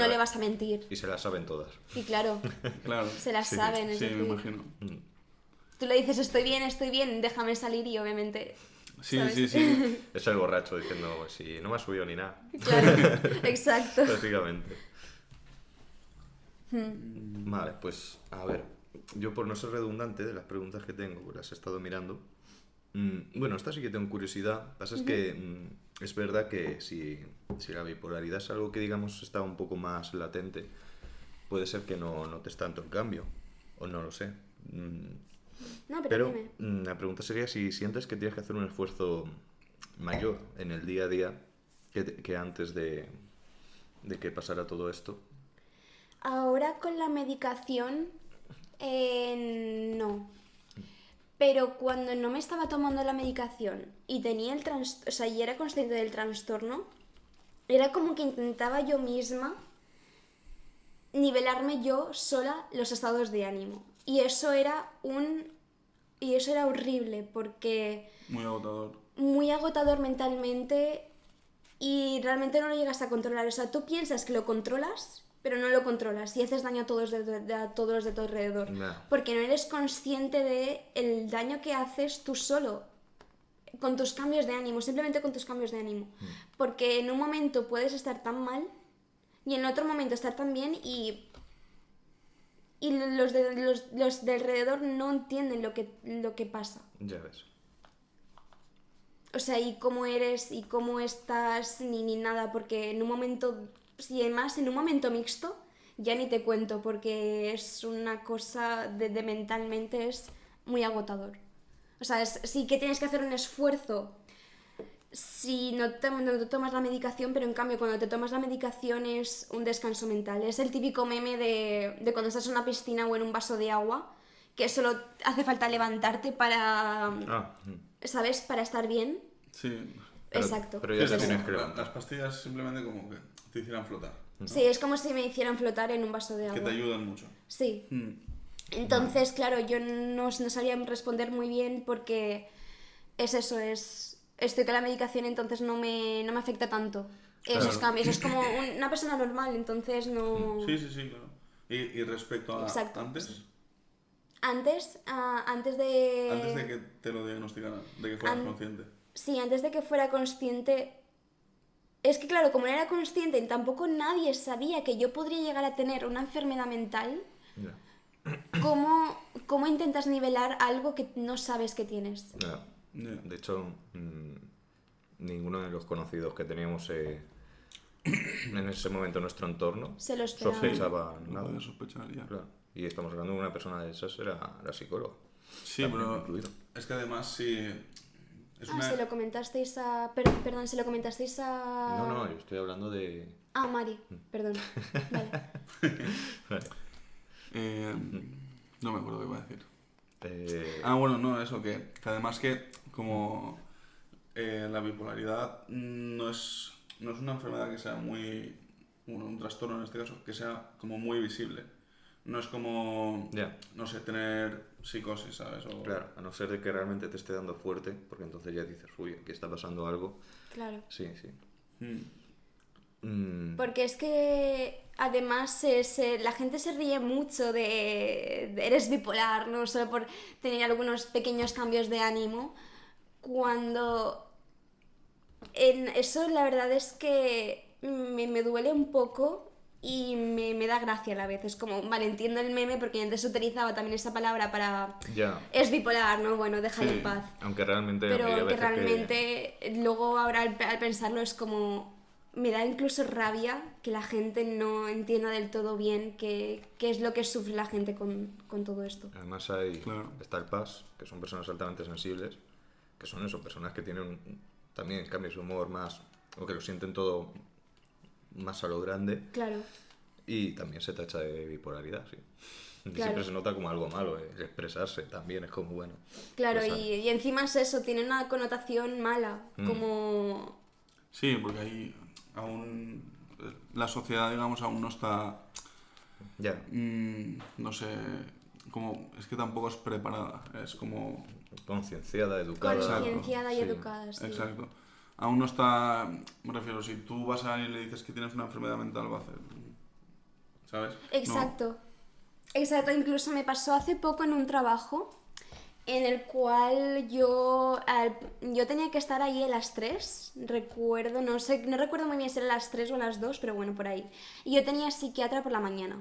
le vas a mentir. Y se las saben todas. Y claro, Claro. se las saben, es Sí, me decir, imagino. tú le dices estoy bien, déjame salir y obviamente... Sí, ¿sabes? sí. Es el borracho diciendo, si no me ha subido ni nada. Claro, exacto. Básicamente. Vale, pues a ver, yo por no ser redundante de las preguntas que tengo, pues las he estado mirando. Bueno, esta sí que tengo curiosidad. Pasa es que es verdad que si la bipolaridad es algo que digamos está un poco más latente, puede ser que no notes tanto el cambio, o no lo sé. No, pero Pero dime. la pregunta sería si sientes que tienes que hacer un esfuerzo mayor en el día a día que antes de que pasara todo esto. Ahora con la medicación, no. Pero cuando no me estaba tomando la medicación y tenía o sea, y era consciente del trastorno, era como que intentaba yo misma nivelarme yo sola los estados de ánimo. Y eso era horrible porque Muy agotador. muy agotador mentalmente y realmente no lo llegas a controlar. O sea, tú piensas que lo controlas, pero no lo controlas y haces daño a todos los de tu alrededor. No. Porque no eres consciente de el daño que haces tú solo con tus cambios de ánimo, simplemente con tus cambios de ánimo. Porque en un momento puedes estar tan mal y en otro momento estar tan bien y los de alrededor no entienden lo que pasa. Ya ves. O sea, y cómo eres y cómo estás ni nada, porque en un momento, si además en un momento mixto, ya ni te cuento, porque es una cosa de mentalmente es muy agotador. O sea, sí que tienes que hacer un esfuerzo si no te tomas la medicación, pero en cambio cuando te tomas la medicación es un descanso mental. Es el típico meme de cuando estás en una piscina o en un vaso de agua, que solo hace falta levantarte para, ¿sabes? Para estar bien. Sí. Exacto. Pero ya es te eso. tienes que levantar. Las pastillas simplemente como que te hicieran flotar. ¿no? Sí, es como si me hicieran flotar en un vaso de Que agua. te ayudan mucho. Sí. Mm. Entonces, claro, yo no sabría responder muy bien porque es eso, estoy con la medicación, entonces no me afecta tanto esos Claro. cambios. Es como una persona normal, entonces no... Sí, claro. Y respecto a Exacto, antes, sí. Antes antes de que te lo diagnosticaran, de que fueras An- consciente. Sí, antes de que fuera consciente... Es que claro, como no era consciente, tampoco nadie sabía que yo podría llegar a tener una enfermedad mental. Ya. ¿Cómo intentas nivelar algo que no sabes que tienes? Ya. Ya. De hecho, ninguno de los conocidos que teníamos en ese momento en nuestro entorno Se lo esperaba. sospechaba No nada. podía sospechar ya. Claro. Y estamos hablando de una persona de esas, era psicóloga. Sí, También pero incluido. es que además sí... Es una... Se lo comentasteis a... Perdón, se lo comentasteis a... No, yo estoy hablando de... Ah, Mari, perdón. Vale. Vale. No me acuerdo qué iba a decir. Eh, Bueno, no, eso, que además que como la bipolaridad no es una enfermedad que sea muy... Bueno, un trastorno en este caso, que sea como muy visible. No es como, Ya. no sé, tener psicosis, ¿sabes? O... Claro, a no ser de que realmente te esté dando fuerte, porque entonces ya dices, uy, aquí está pasando algo. Claro. Sí. Mm. Porque es que además la gente se ríe mucho de eres bipolar, no solo por tener algunos pequeños cambios de ánimo, cuando en eso la verdad es que me duele un poco y me da gracia a la vez. Es como, vale, entiendo el meme porque antes utilizaba también esa palabra para... Ya. Es bipolar, ¿no? Bueno, déjalo Sí. en paz. Aunque realmente... Pero hay que veces realmente luego ahora al pensarlo es como... Me da incluso rabia que la gente no entienda del todo bien qué es lo que sufre la gente con todo esto. Además hay... Claro. Está el PAS, que son personas altamente sensibles, que son eso, personas que tienen también cambios de humor más... o que lo sienten todo más a lo grande. Claro, Y también se tacha de bipolaridad, sí. Y Claro. siempre se nota como algo malo, expresarse también es como bueno. claro, Pues, y encima es eso, tiene una connotación mala, como... Sí, porque ahí aún la sociedad, digamos, aún no está, Ya, no sé, como, es que tampoco es preparada, es como, concienciada, educada. Concienciada y Sí. educada, sí. exacto, aún no está, me refiero, si tú vas a alguien y le dices que tienes una enfermedad mental, va a hacer, ¿sabes? Exacto. Exacto, incluso me pasó hace poco en un trabajo en el cual yo tenía que estar ahí a las 3, recuerdo, no recuerdo muy bien si era a las 3 o a las 2, pero bueno, por ahí. Y yo tenía psiquiatra por la mañana.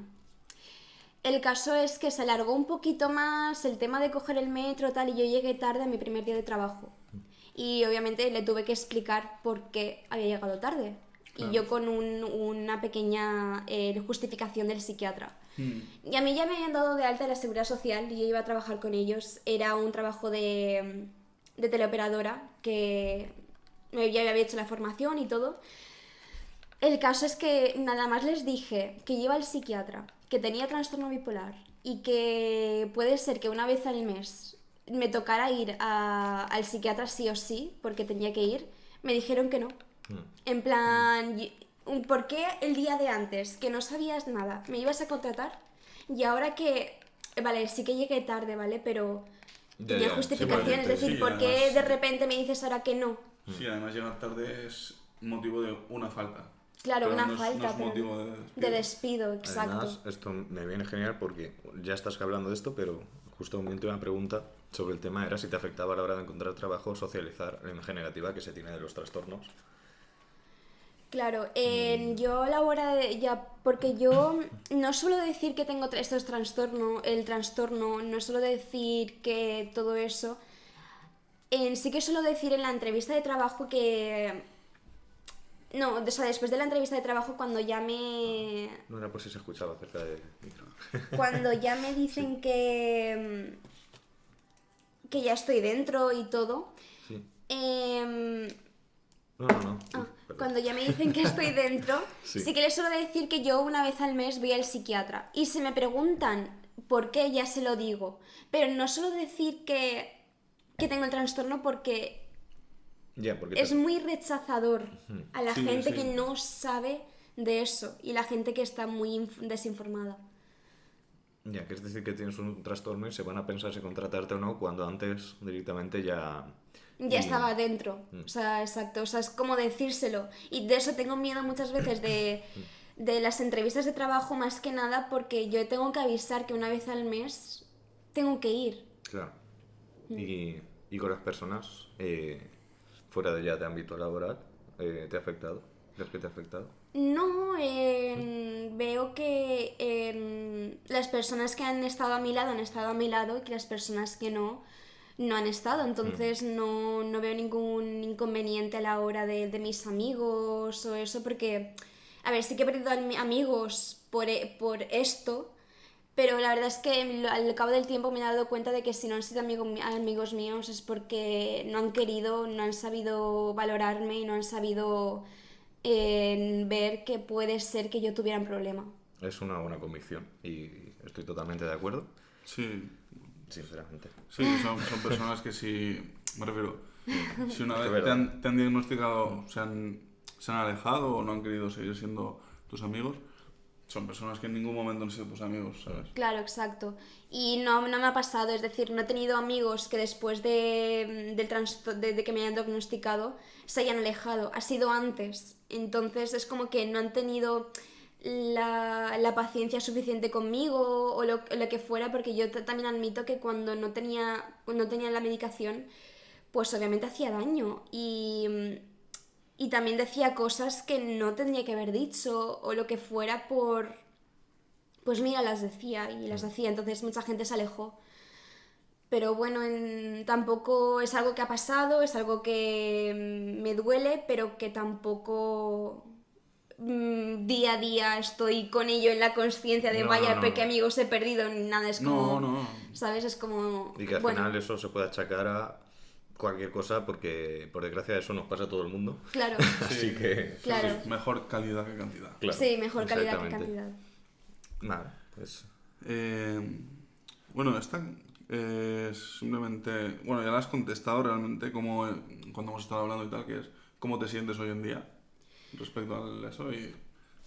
El caso es que se alargó un poquito más el tema de coger el metro tal y yo llegué tarde a mi primer día de trabajo. Y obviamente le tuve que explicar por qué había llegado tarde. Claro. Y yo con una pequeña justificación del psiquiatra. Y a mí ya me habían dado de alta de la Seguridad Social y yo iba a trabajar con ellos. Era un trabajo de teleoperadora que ya había hecho la formación y todo. El caso es que nada más les dije que iba al psiquiatra, que tenía trastorno bipolar y que puede ser que una vez al mes me tocara ir al psiquiatra sí o sí, porque tenía que ir, me dijeron que no. En plan, ¿por qué el día de antes, que no sabías nada, me ibas a contratar? Y ahora que, vale, sí que llegué tarde, ¿vale? Pero Ya, tenía ya, justificación, sí, es decir, sí, ¿por qué además- de repente me dices ahora que no? Sí, además llegar tarde es motivo de una falta. Claro, Pero una no es- falta, no es pero motivo de despido, exacto. Además, esto me viene genial porque ya estás hablando de esto, pero justo me entró una pregunta sobre el tema, era si te afectaba a la hora de encontrar trabajo, socializar la imagen negativa que se tiene de los trastornos. Claro, yo a la hora de porque yo no suelo decir que tengo estos trastornos, el trastorno, no suelo decir que todo eso. Sí que suelo decir en la entrevista de trabajo que... No, o sea, después de la entrevista de trabajo cuando ya me... No era por si se escuchaba cerca del micro. Cuando ya me dicen que ya estoy dentro y todo, Sí. Em, No. Ah, Perdón. cuando ya me dicen que estoy dentro, Sí. sí que les suelo decir que yo una vez al mes voy al psiquiatra. Y si me preguntan por qué, ya se lo digo. Pero no suelo decir que tengo el trastorno porque Ya, porque es muy rechazador a la Sí, gente sí. que no sabe de eso y la gente que está muy desinformada. Ya, que es decir que tienes un trastorno y se van a pensar si contratarte o no cuando antes directamente ya... Ya y- estaba dentro. O sea, exacto. O sea, es como decírselo. Y de eso tengo miedo muchas veces de las entrevistas de trabajo, más que nada porque yo tengo que avisar que una vez al mes tengo que ir. Claro. Y con las personas fuera de ya de ámbito laboral, ¿te ha afectado? ¿Crees que te ha afectado? No, veo que las personas que han estado a mi lado han estado a mi lado y que las personas que no han estado. Entonces no veo ningún inconveniente a la hora de mis amigos o eso, porque, a ver, sí que he perdido amigos por esto, pero la verdad es que al cabo del tiempo me he dado cuenta de que si no han sido amigos míos es porque no han querido, no han sabido valorarme y no han sabido ver que puede ser que yo tuviera un problema. Es una buena convicción y estoy totalmente de acuerdo, Sí, sinceramente. sí, son personas que si, me refiero, si una Es vez verdad. te han diagnosticado, se han alejado o no han querido seguir siendo tus amigos, son personas que en ningún momento han sido tus amigos, ¿sabes? Claro, exacto. Y no me ha pasado, es decir, no he tenido amigos que después de que me hayan diagnosticado se hayan alejado. Ha sido antes. Entonces es como que no han tenido la paciencia suficiente conmigo o lo que fuera, porque yo también admito que cuando no tenía la medicación, pues obviamente hacía daño. Y también decía cosas que no tendría que haber dicho o lo que fuera pues mira, las decía y las hacía, entonces mucha gente se alejó. Pero bueno, tampoco es algo que ha pasado, es algo que me duele, pero que tampoco día a día estoy con ello en la conciencia de vaya, No. qué amigos he perdido, ni nada, es No, como, no. ¿sabes? Es como, Y que al bueno, final eso se puede achacar a cualquier cosa porque por desgracia eso nos pasa a todo el mundo. claro, Así que... claro. Sí, mejor calidad que cantidad. Claro, Sí, mejor calidad que exactamente. cantidad. Nada, pues... Bueno, esta es simplemente... Bueno, ya la has contestado realmente como cuando hemos estado hablando y tal, que es cómo te sientes hoy en día respecto a eso y...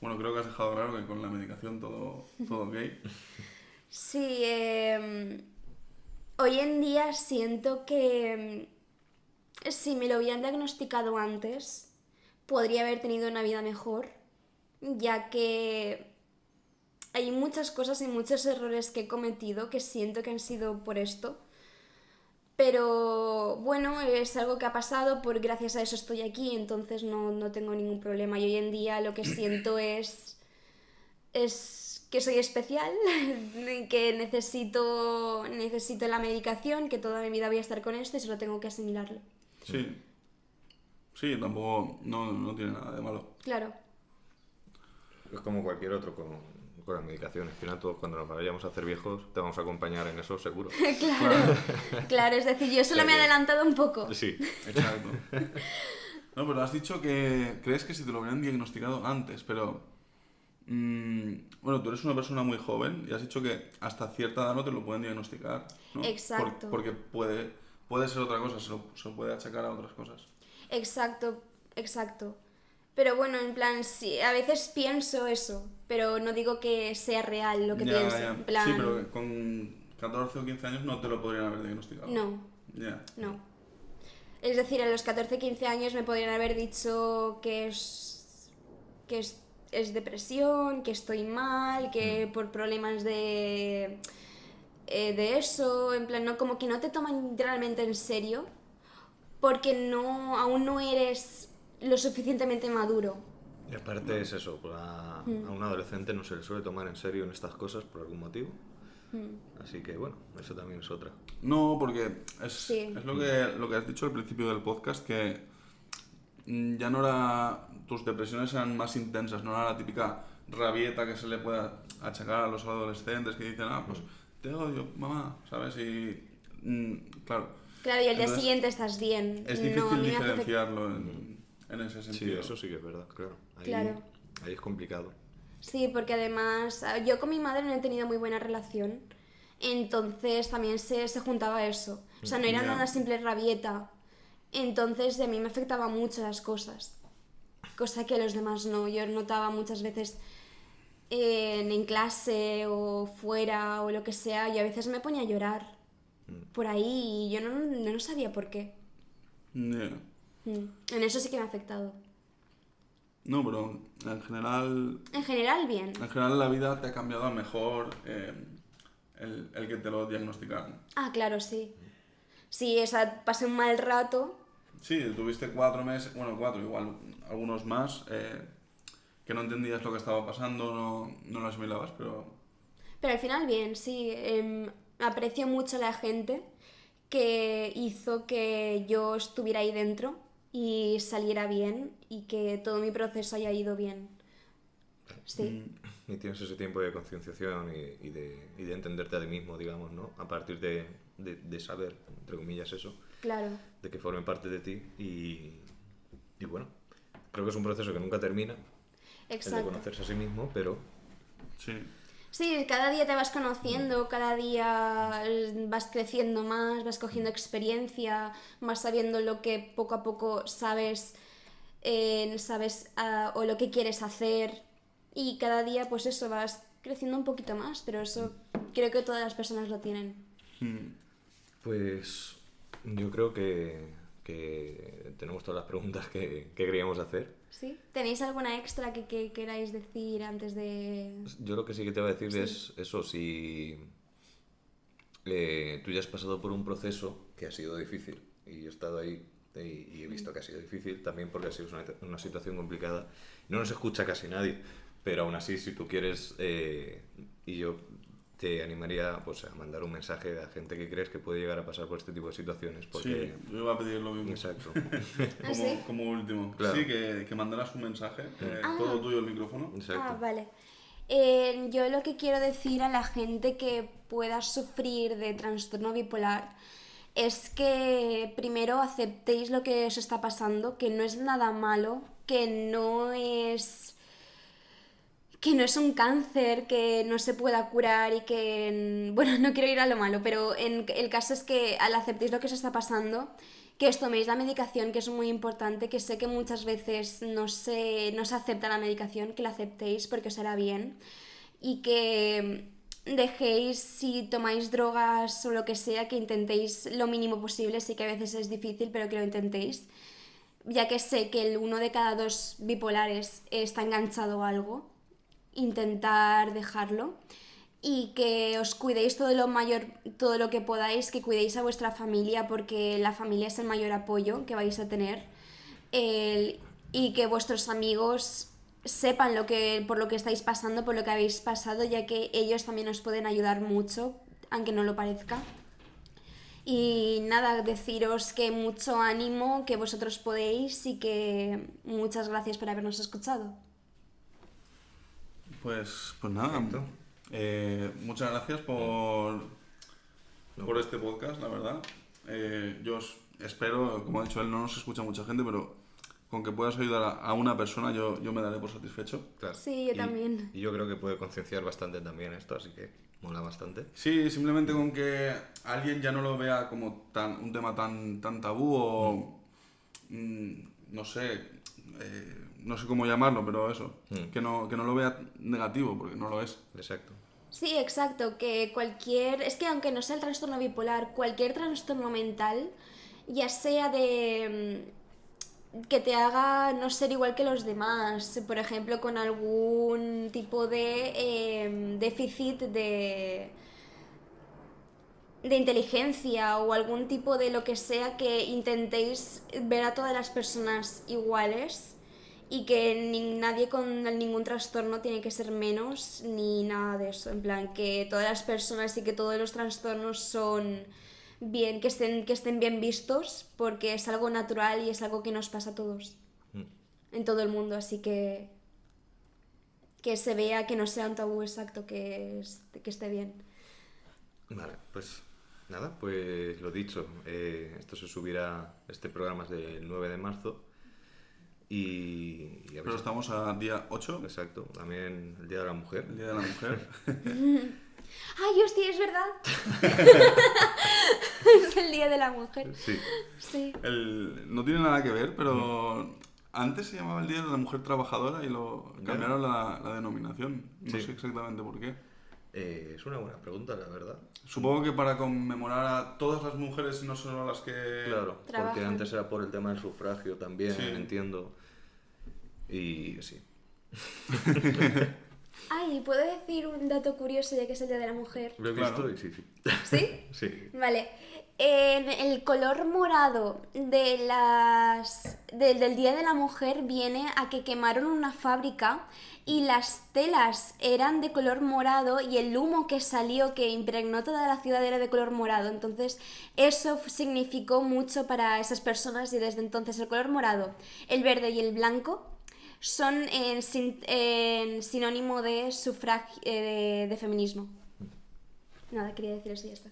Bueno, creo que has dejado claro que con la medicación todo ok. Sí, hoy en día siento que si me lo hubieran diagnosticado antes, podría haber tenido una vida mejor, ya que hay muchas cosas y muchos errores que he cometido que siento que han sido por esto. Pero bueno, es algo que ha pasado, gracias a eso estoy aquí, entonces no tengo ningún problema. Y hoy en día lo que siento es que soy especial, que necesito la medicación, que toda mi vida voy a estar con esto y solo tengo que asimilarlo. Sí. Sí, tampoco... No tiene nada de malo. Claro, Es como cualquier otro con la medicación. Al final todos cuando nos vayamos a hacer viejos te vamos a acompañar en eso seguro. claro, claro, es decir, yo solo me he adelantado un poco. Sí. Exacto. No, pero has dicho que crees que si te lo hubieran diagnosticado antes, pero... bueno, tú eres una persona muy joven y has dicho que hasta cierta edad no te lo pueden diagnosticar, ¿no? Exacto. Porque puede ser otra cosa, se lo puede achacar a otras cosas. Exacto, exacto. Pero bueno, en plan, sí, a veces pienso eso, pero no digo que sea real lo que Ya, pienso. ya. En plan, Sí, pero con 14 o 15 años no te lo podrían haber diagnosticado. no, Ya. no. Es decir, a los 14-15 años me podrían haber dicho que es depresión, que estoy mal, que por problemas de eso, en plan, no, como que no te toman realmente en serio porque aún no eres lo suficientemente maduro. Y aparte es eso, pues a un adolescente no se le suele tomar en serio en estas cosas por algún motivo. Así que bueno, eso también es otra. No, porque Sí. es lo que has dicho al principio del podcast, que ya no era... Tus depresiones eran más intensas, no era la típica rabieta que se le puede achacar a los adolescentes que dicen, pues te odio, mamá, ¿sabes? Y claro. Claro, y al día Entonces, siguiente estás bien. es No, difícil a mí me hace diferenciarlo en ese Sí, sentido. eso sí que es verdad, claro. Ahí, Claro. ahí es complicado. Sí, porque además yo con mi madre no he tenido muy buena relación, entonces también se juntaba eso. O sea, no era Ya. una simple rabieta. Entonces a mí me afectaba mucho las cosas, cosa que a los demás no. Yo notaba muchas veces en clase o fuera o lo que sea, y a veces me ponía a llorar por ahí y yo no sabía por qué. Ya. En eso sí que me ha afectado. No, pero En general, bien. en general la vida te ha cambiado a mejor el que te lo diagnosticaron. Ah, claro, sí. Sí, o sea, pasé un mal rato. Sí, tuviste 4 meses, bueno, 4, igual algunos más, que no entendías lo que estaba pasando, no lo asimilabas, pero Pero al final bien, sí. Aprecio mucho a la gente que hizo que yo estuviera ahí dentro y saliera bien y que todo mi proceso haya ido bien. Sí, Y tienes ese tiempo de concienciación y de entenderte a ti mismo, digamos, ¿no? A partir de saber, entre comillas, eso, claro. de que formen parte de ti y bueno, creo que es un proceso que nunca termina, el de Exacto. conocerse a sí mismo, pero sí. Sí, cada día te vas conociendo, cada día vas creciendo más, vas cogiendo experiencia, vas sabiendo lo que poco a poco sabes, o lo que quieres hacer. Y cada día, pues eso, vas creciendo un poquito más, pero eso creo que todas las personas lo tienen. pues yo creo que tenemos todas las preguntas que queríamos hacer. ¿Sí? ¿Tenéis alguna extra que queráis decir antes de...? Yo lo que sí que te voy a decir Sí. es eso, si tú ya has pasado por un proceso que ha sido difícil y yo he estado ahí y he visto que ha sido difícil también porque ha sido una situación complicada. No nos escucha casi nadie, pero aún así si tú quieres y yo te animaría pues a mandar un mensaje a gente que crees que puede llegar a pasar por este tipo de situaciones porque Sí, yo iba a pedir lo mismo. exacto. ¿Ah, sí? Como último. Claro. Sí, que mandaras un mensaje, todo tuyo el micrófono. Exacto. Ah, vale. Yo lo que quiero decir a la gente que pueda sufrir de trastorno bipolar es que primero aceptéis lo que os está pasando, que no es nada malo, que no es un cáncer, que no se pueda curar y que... Bueno, no quiero ir a lo malo, pero el caso es que al aceptéis lo que os está pasando, que os toméis la medicación, que es muy importante, que sé que muchas veces no se acepta la medicación, que la aceptéis porque os hará bien y que dejéis, si tomáis drogas o lo que sea, que intentéis lo mínimo posible, sí que a veces es difícil, pero que lo intentéis, ya que sé que el 1 de cada 2 bipolares está enganchado a algo, intentar dejarlo y que os cuidéis todo lo que podáis, que cuidéis a vuestra familia porque la familia es el mayor apoyo que vais a tener, y que vuestros amigos sepan por lo que estáis pasando, por lo que habéis pasado, ya que ellos también os pueden ayudar mucho, aunque no lo parezca. Y nada, deciros que mucho ánimo, que vosotros podéis y que muchas gracias por habernos escuchado. Pues nada, Perfecto. muchas gracias por este podcast, la verdad. Yo espero, como ha dicho él, no nos escucha mucha gente, pero con que puedas ayudar a una persona yo me daré por satisfecho. Claro. Sí, yo también. Y yo creo que puede concienciar bastante también esto, así que mola bastante. Sí, simplemente con que alguien ya no lo vea como un tema tan tabú o no sé, no sé cómo llamarlo, pero eso, que no lo vea negativo, porque no lo es. Exacto. Sí, exacto, que es que aunque no sea el trastorno bipolar, cualquier trastorno mental, ya sea que te haga no ser igual que los demás, por ejemplo, con algún tipo de déficit de inteligencia o algún tipo de lo que sea, que intentéis ver a todas las personas iguales y que nadie con ningún trastorno tiene que ser menos ni nada de eso. En plan, que todas las personas y que todos los trastornos son bien, que estén bien vistos porque es algo natural y es algo que nos pasa a todos, en todo el mundo. Así que se vea, que no sea un tabú, exacto, que esté bien. Vale, pues nada, pues lo dicho, esto se subirá, este programa es del 9 de marzo Y a Pero veces, estamos a día 8, exacto, también el Día de la Mujer. el Día de la Mujer. Ay, hostia, es verdad. Es el Día de la Mujer. Sí, Sí. No tiene nada que ver, pero antes se llamaba el Día de la Mujer Trabajadora y lo Ya. cambiaron la denominación. No Sí. sé exactamente por qué. es una buena pregunta, la verdad. Supongo que para conmemorar a todas las mujeres y no solo a las que... Claro, porque Trabajan. antes era por el tema del sufragio también, Sí. entiendo. Y sí. Ay, ¿puedo decir un dato curioso ya que es el Día de la Mujer? Lo he Claro. visto y sí, sí. ¿Sí? Sí. Vale. El color morado del Día de la Mujer viene a que quemaron una fábrica y las telas eran de color morado y el humo que salió, que impregnó toda la ciudad, era de color morado. Entonces eso significó mucho para esas personas y desde entonces el color morado, el verde y el blanco son en sinónimo de sufragio, de feminismo. Nada, quería decir eso y ya está.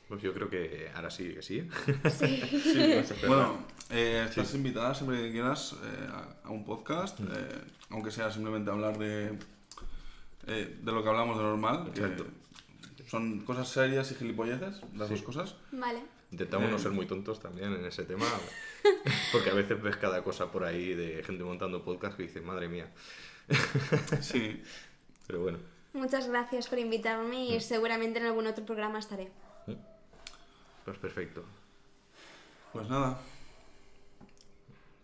Pues yo creo que ahora sí que sí. Sí. Sí, Vas a cerrar. bueno, estás invitada siempre que quieras a un podcast, aunque sea simplemente hablar de lo que hablamos de normal, que Exacto. son cosas serias y gilipolleces, las dos cosas. Vale. Intentamos no ser muy tontos también en ese tema, porque a veces ves cada cosa por ahí de gente montando podcast que dices, madre mía. Sí, Pero bueno, Muchas gracias por invitarme y seguramente en algún otro programa estaré. pues perfecto. pues nada,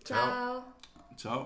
Chao. Chao. chao.